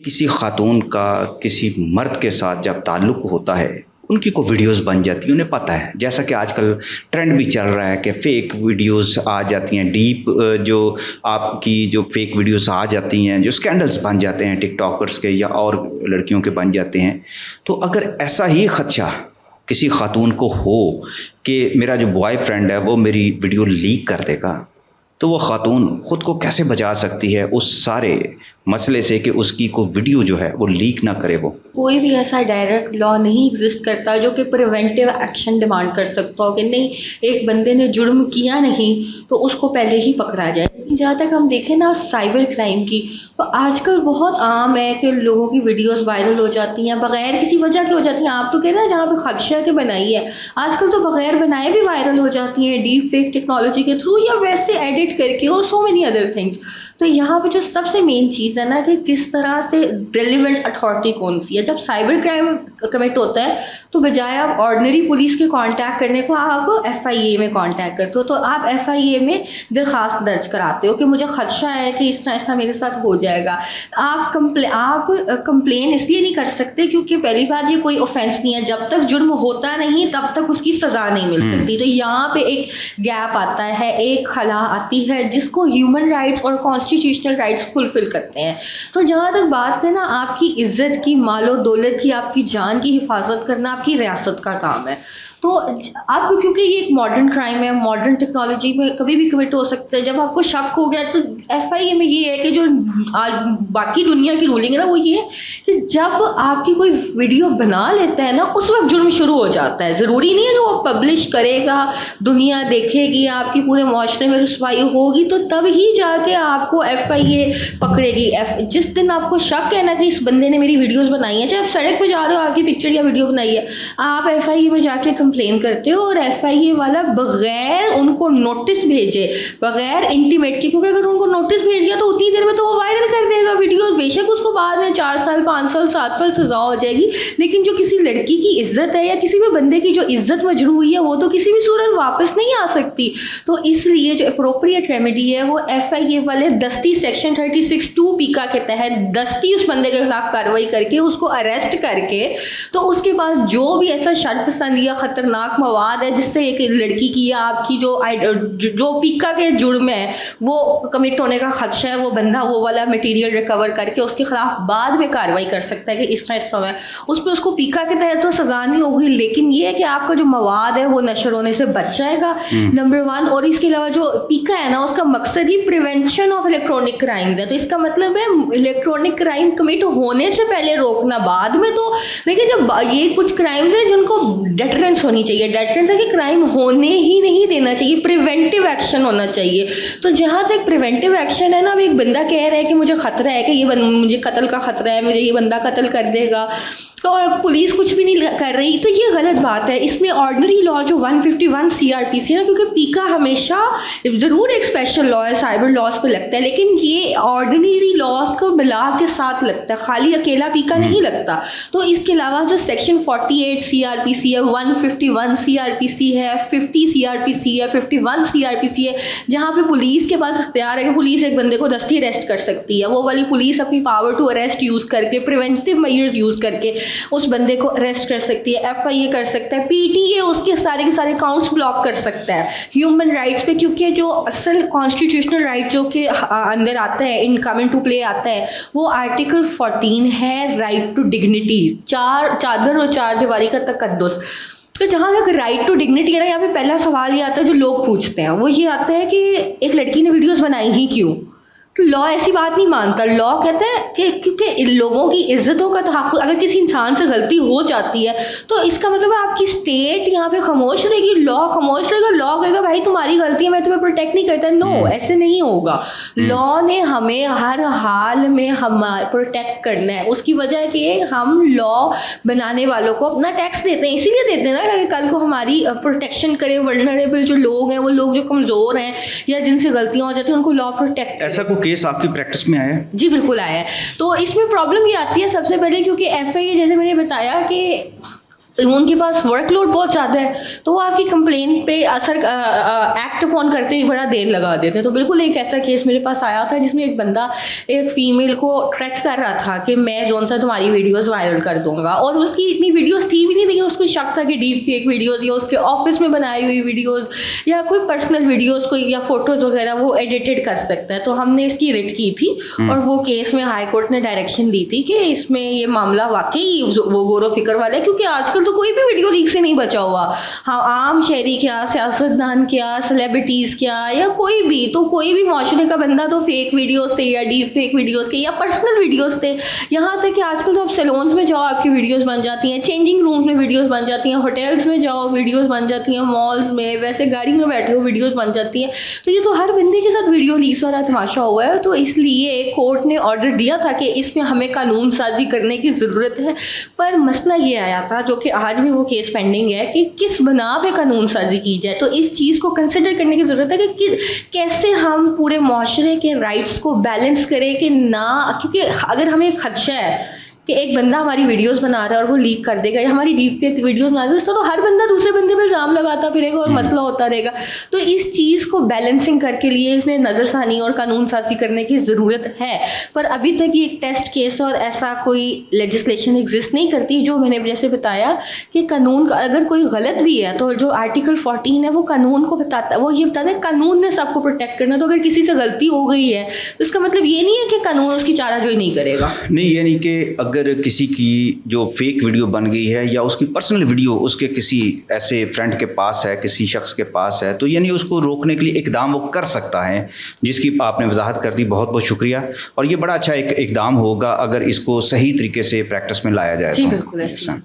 کسی خاتون کا کسی مرد کے ساتھ جب تعلق ہوتا ہے ان کی کوئی ویڈیوز بن جاتی ہیں، انہیں پتہ ہے، جیسا کہ آج کل ٹرینڈ بھی چل رہا ہے کہ فیک ویڈیوز آ جاتی ہیں، ڈیپ جو آپ کی جو فیک ویڈیوز آ جاتی ہیں، جو اسکینڈلز بن جاتے ہیں ٹک ٹاکرز کے یا اور لڑکیوں کے بن جاتے ہیں. تو اگر ایسا ہی خدشہ کسی خاتون کو ہو کہ میرا جو بوائے فرینڈ ہے وہ میری ویڈیو لیک کر دے گا، تو وہ خاتون خود کو کیسے بچا سکتی ہے اس سارے مسئلے سے کہ اس کی کوئی ویڈیو جو ہے وہ لیک نہ کرے؟ وہ کوئی بھی ایسا ڈائریکٹ لا نہیں ایگزسٹ کرتا جو کہ پریونٹیو ایکشن ڈیمانڈ کر سکتا ہو کہ نہیں ایک بندے نے جرم کیا نہیں تو اس کو پہلے ہی پکڑا جائے. جہاں تک ہم دیکھیں نا سائبر کرائم کی، تو آج کل بہت عام ہے کہ لوگوں کی ویڈیوز وائرل ہو جاتی ہیں بغیر کسی وجہ کے ہو جاتی ہیں. آپ تو کہتے ہیں جہاں پہ خدشہ کے بنائی ہے، آج کل تو بغیر بنائے بھی وائرل ہو جاتی ہیں ڈیپ فیک ٹیکنالوجی کے تھرو یا ویسے ایڈٹ کر کے اور سو مینی ادر تھنگس. تو یہاں پہ جو سب سے مین چیز ہے نا کہ کس طرح سے ریلیونٹ اتھارٹی کون سی ہے. جب سائبر کرائم کمٹ ہوتا ہے تو بجائے آپ آرڈنری پولیس کے کانٹیکٹ کرنے کو آپ FIA میں کانٹیکٹ کرتے ہو. تو آپ FIA میں درخواست درج کراتے ہو کہ مجھے خدشہ ہے کہ اس طرح میرے ساتھ ہو جائے گا. آپ کمپلین اس لیے نہیں کر سکتے کیونکہ پہلی بات یہ کوئی اوفینس نہیں ہے، جب تک جرم ہوتا نہیں تب تک اس کی سزا نہیں مل سکتی. تو یہاں پہ ایک گیپ آتا ہے، ایک خلا آتی ہے جس کو ہیومن رائٹس اور کانسٹیٹیوشنل رائٹس فلفل کرتے ہیں. تو جہاں تک بات ہے نا آپ کی عزت کی، مال و دولت کی، آپ کی جان کی حفاظت کرنا آپ کی ریاست کا کام ہے. تو اب کیونکہ یہ ایک ماڈرن کرائم ہے، ماڈرن ٹیکنالوجی میں کبھی بھی کمٹ ہو سکتا ہے. جب آپ کو شک ہو گیا تو FIA میں یہ ہے کہ جو باقی دنیا کی رولنگ ہے نا وہ یہ ہے کہ جب آپ کی کوئی ویڈیو بنا لیتا ہے نا اس وقت جرم شروع ہو جاتا ہے. ضروری نہیں ہے کہ وہ پبلش کرے گا، دنیا دیکھے گی، آپ کی پورے معاشرے میں رسوائی ہوگی تو تب ہی جا کے آپ کو FIA پکڑے گی. جس دن آپ کو شک ہے نا کہ اس بندے نے میری ویڈیوز بنائی ہیں، چاہے آپ سڑک پہ جا رہے ہو آپ کی پکچر یا ویڈیو بنائی ہے، آپ FIA میں جا کے کمپلین کرتے ہو اور FIA والا بغیر ان کو نوٹس بھیجے، بغیر انٹیمیٹ کے، کیونکہ اگر ان کو نوٹس بھیج گیا تو اتنی دیر میں تو وہ وائرل کر دے گا ویڈیو. بے شک اس کو بعد میں 4 سال 5 سال 7 سال سزا ہو جائے گی، لیکن جو کسی لڑکی کی عزت ہے یا کسی بھی بندے کی جو عزت مجروح ہوئی ہے وہ تو کسی بھی صورت واپس نہیں آ سکتی. تو اس لیے جو اپروپریٹ ریمیڈی ہے وہ FIA والے دستی سیکشن 36(2) پیکا کے تحت دستی اس بندے کے خلاف کارروائی کر کے اس کو اریسٹ کر کے، تو اس کے پاس جو بھی ایسا شر پسند یا خطرناک مواد ہے جس سے ایک لڑکی کی یا آپ کی جو پیکا کے جرم ہے وہ کمٹ ہونے کا خدشہ ہے، وہ بندہ وہ والا مٹیریل ریکور کر کے اس کے خلاف بعد میں کارروائی کر سکتا ہے کہ اس طرح ہے. اس پہ اس کو پیکا کے تحت تو سزا نہیں ہوگی، لیکن یہ ہے کہ آپ کا جو مواد ہے وہ نشر ہونے سے بچ جائے گا، نمبر 1. اور اس کے علاوہ جو پیکا ہے نا اس کا مقصد ہی پریونشن آف الیکٹرانک کرائمز ہے. تو اس کا مطلب ہے الیکٹرانک کرائم کمٹ ہونے سے پہلے روکنا. بعد میں تو دیکھیں جب یہ کچھ کرائمز ہیں جن کو ڈیٹرنس ہونی چاہیے، ڈیٹرنس ہے کہ کرائم ہونے ہی نہیں دینا چاہیے، پریونٹیو ایکشن ہونا چاہیے. تو جہاں تک پریونٹیو ایکشن ہے نا، اب ایک بندہ کہہ رہا ہے کہ مجھے خطرہ ہے کہ یہ مجھے قتل کا خطرہ ہے، مجھے یہ بندہ قتل کر دے گا، اور پولیس کچھ بھی نہیں کر رہی، تو یہ غلط بات ہے. اس میں آرڈنری لا جو 151 CRPC ہے نا، کیونکہ پیکا ہمیشہ ضرور ایک اسپیشل لا ہے، سائبر لاس پہ لگتا ہے، لیکن یہ آرڈنری لاس کو ملا کے ساتھ لگتا ہے، خالی اکیلا پیکا نہیں لگتا. تو اس کے علاوہ جو سیکشن 48 CRPC ہے، 151 CRPC ہے، 50 CRPC ہے، 51 CRPC ہے، جہاں پہ پولیس کے پاس اختیار ہے کہ پولیس ایک بندے کو دستی اریسٹ کر سکتی ہے. وہ والی پولیس اپنی پاور ٹو اریسٹ یوز کر کے، پریونٹیو میئرز یوز کر کے اس بندے کو اریسٹ کر سکتی ہے، FIA کر سکتا ہے، PTA اس کے سارے کے سارے اکاؤنٹس بلاک کر سکتا ہے. ہیومن رائٹس پہ کیونکہ جو اصل کانسٹیٹیوشنل رائٹ جو کہ اندر آتا ہے، ان کمنگ ٹو پلے آتا ہے، وہ آرٹیکل 14 ہے، رائٹ ٹو ڈگنیٹی، چادر اور چار دیواری کا تقدس. تو جہاں تک رائٹ ٹو ڈگنیٹی ہے نا، یہاں پہ پہلا سوال یہ آتا ہے جو لوگ پوچھتے ہیں، وہ یہ آتا ہے کہ ایک لڑکی نے ویڈیوز بنائی ہی کیوں؟ تو لا ایسی بات نہیں مانتا. لا کہتا ہے کہ کیونکہ لوگوں کی عزتوں کا تحفظ، اگر کسی انسان سے غلطی ہو جاتی ہے تو اس کا مطلب ہے آپ کی اسٹیٹ یہاں پہ خاموش رہے گی، لا خاموش رہے گا. لا کہے گا بھائی تمہاری غلطی ہے، میں تمہیں پروٹیکٹ نہیں کرتا. نو، ایسے نہیں ہوگا. لا نے ہمیں ہر حال میں پروٹیکٹ کرنا ہے. اس کی وجہ ہے کہ ہم لا بنانے والوں کو اپنا ٹیکس دیتے ہیں، اسی لیے دیتے ہیں نا کہ کل کو ہماری پروٹیکشن کرے. ورنریبل جو لوگ ہیں، وہ لوگ جو کمزور ہیں یا جن سے غلطیاں ہو جاتی ہیں، ان کو لا پروٹیکٹ. ایسا کوئی کیس آپ کی پریکٹس میں آیا ہے؟ جی بالکل آیا ہے. تو اس میں پرابلم یہ آتی ہے سب سے پہلے کیونکہ FIA جیسے میں نے بتایا کہ ان کے پاس ورک لوڈ بہت زیادہ ہے تو وہ آپ کی کمپلین پہ اثر ایکٹ اپون کرتے ہی بڑا دیر لگا دیتے ہیں. تو بالکل ایک ایسا کیس میرے پاس آیا تھا جس میں ایک بندہ ایک فیمیل کو تھریٹ کر رہا تھا کہ میں جون سا تمہاری ویڈیوز وائرل کر دوں گا, اور اس کی اتنی ویڈیوز تھی بھی نہیں, لیکن اس کو شک تھا کہ ڈیپ فیک ویڈیوز یا اس کے آفس میں بنائی ہوئی ویڈیوز یا کوئی پرسنل ویڈیوز کوئی یا فوٹوز وغیرہ وہ ایڈیٹڈ کر سکتا ہے. تو ہم نے اس کی ریٹ کی تھی اور وہ کیس میں ہائی کورٹ نے ڈائریکشن دی تھی کہ اس میں یہ معاملہ واقعی وہ غور و فکر والا ہے, کیونکہ آج کل تو کوئی بھی ویڈیو لیک سے نہیں بچا ہوا. ہاں, عام شہری کیا, سیاستدان کیا, سیلیبریٹیز کیا, یا کوئی بھی, تو کوئی بھی معاشرے کا بندہ تو فیک ویڈیوز سے یا ڈیپ فیک ویڈیوز کے یا پرسنل ویڈیوز سے, یہاں تک کہ آج کل تو اب سیلونز میں جاؤ آپ کی ویڈیوز بن جاتی ہیں, چینجنگ رومز میں ویڈیوز بن جاتی ہیں, ہوٹلز میں جاؤ ویڈیوز بن جاتی ہیں, مالز میں, ویسے گاڑی میں بیٹھے ہو ویڈیوز بن جاتی ہیں. تو یہ تو ہر بندے کے ساتھ ویڈیو لیکس والا تماشا ہوا ہے. تو اس لیے کورٹ نے آرڈر دیا تھا کہ اس میں ہمیں قانون سازی کرنے کی ضرورت ہے. پر مسئلہ یہ آیا تھا, جو کہ آج بھی وہ کیس پینڈنگ ہے, کہ کس بنا پہ قانون سازی کی جائے. تو اس چیز کو کنسیڈر کرنے کی ضرورت ہے کہ کیسے ہم پورے معاشرے کے رائٹس کو بیلنس کریں کہ نہ, کیونکہ اگر ہمیں خدشہ ہے کہ ایک بندہ ہماری ویڈیوز بنا رہا ہے اور وہ لیک کر دے گا, یا ہماری ڈیپ فیک ویڈیوز بنا دے گا, تو ہر بندہ دوسرے بندے پر الزام لگاتا پھرے گا اور مسئلہ ہوتا رہے گا. تو اس چیز کو بیلنسنگ کر کے لیے اس میں نظر ثانی اور قانون سازی کرنے کی ضرورت ہے. پر ابھی تک یہ ایک ٹیسٹ کیس اور ایسا کوئی لیجسلیشن ایگزسٹ نہیں کرتی. جو میں نے جیسے بتایا کہ قانون اگر کوئی غلط بھی ہے تو جو آرٹیکل 14 ہے وہ قانون کو بتاتا ہے, وہ یہ بتاتا ہے قانون نے سب کو پروٹیکٹ کرنا. تو اگر کسی سے غلطی ہو گئی ہے تو اس کا مطلب یہ نہیں ہے کہ قانون اس کی چارہ جوئی نہیں کرے گا. نہیں, یہ نہیں کہ اگر کسی کی جو فیک ویڈیو بن گئی ہے یا اس کی پرسنل ویڈیو اس کے کسی ایسے فرینڈ کے پاس ہے, کسی شخص کے پاس ہے, تو یعنی اس کو روکنے کے لیے اقدام وہ کر سکتا ہے, جس کی آپ نے وضاحت کر دی. بہت بہت شکریہ. اور یہ بڑا اچھا ایک اقدام ہوگا اگر اس کو صحیح طریقے سے پریکٹس میں لایا جائے. جی بالکل.